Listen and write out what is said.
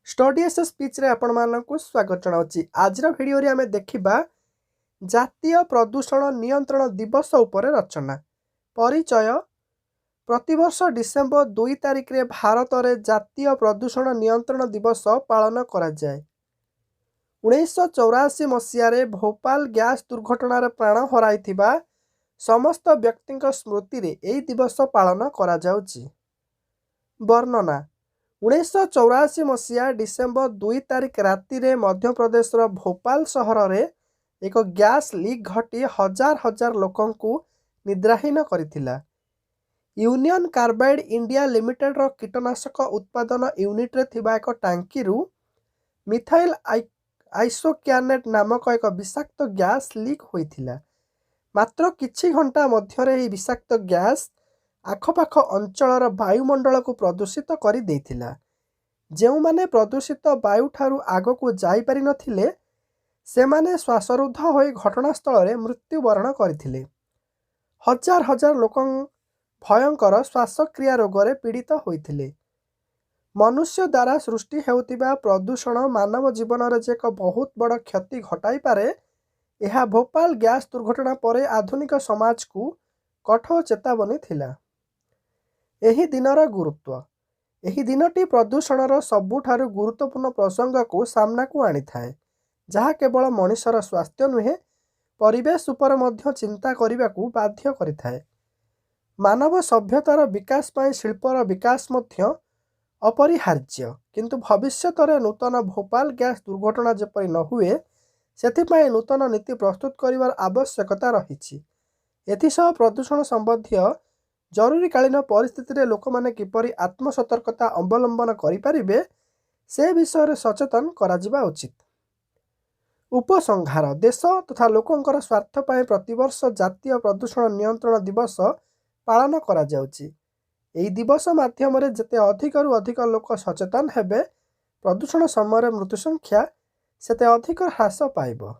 Study S speech रे आपण मानकु स्वागत जनाउछि। आज भिडियो रे आमे देखिबा जातीय प्रदूषण नियंत्रण दिवस उपरे रचना परिचय। प्रतिवर्ष डिसेंबर 2 तारिख रे भारत रे जातीय प्रदूषण नियंत्रण दिवस पालन करा जाय। 1984 मसिया रे भोपाल गैस दुर्घटना रे प्राण हराइथिबा समस्त व्यक्तिक स्मृति रे एई दिवस पालन करा जाउछि। वर्णना 1984 मसिया डिसेंबर 2 तारिख राति रे मध्य प्रदेश भोपाल सहर रे एक गैस लीक घटी हजार हजार लोकंकु निद्राहीन करिथिला। यूनियन कार्बाइड इंडिया लिमिटेड रो कीटनाशक उत्पादन यूनिट रे थिबा एक टांकी रु मिथाइल आइसोक्यानेट नामक एक विषाक्त गैस लीक होइथिला। मात्र किछि घंटा मध्य रे विषाक्त गैस आखपाख अंचलर वायुमंडल को प्रदूषित करि देइथिला। जेउ माने प्रदूषित वायु ठारू आग को जाई पारि नथिले से माने श्वासरुद्ध होई घटनास्थल रे मृत्युवरण करथिले। हजार हजार लोक भयंकर श्वासक्रिया रोग रे पीड़ित होइथिले। मनुष्य द्वारा सृष्टि हेउतिबा प्रदूषण मानव जीवन रे जे एक बहुत बड़ क्षति घटाई पारे। यह भोपाल गैस दुर्घटना परे आधुनिक समाज को कठोर चेतावनी थिला। एही दिनर गुरुत्व एही दिनटी प्रदूषणर सबुठारु गुरुत्वपूर्ण प्रसंग को सामना को आनी थाए, जहा केवल मनुष्यर स्वास्थ्य नुहे परिवेश उपर मध्य चिंता करने को बाध्य करिथाए। मानव सभ्यतार विकास पाई शिल्पर विकास मध्य अपरिहार्य, किंतु भविष्यत नूतन भोपाल गैस दुर्घटना जेपरि न हुए सेथिपाई नूतन नीति प्रस्तुत करिवार आवश्यकता रहिछि। एथिसह प्रदूषण संबंधी जरूरीकालीन परिस्थिति रे लोक माने किपरि आत्मसतर्कता अवलंबन करिपारिबे से विषय सचेतन कराजिबा उचित। उपसंहार देश तथा लोकंकर स्वार्थ पाई प्रतिवर्ष जातीय प्रदूषण नियंत्रण दिवस पालन करा जाउछि। एई दिवस माध्यम रे जेते अधिकरु अधिक लोक सचेतन हेबे प्रदूषण समय मृत्यु संख्या सेते अधिक ह्रास पाइबो।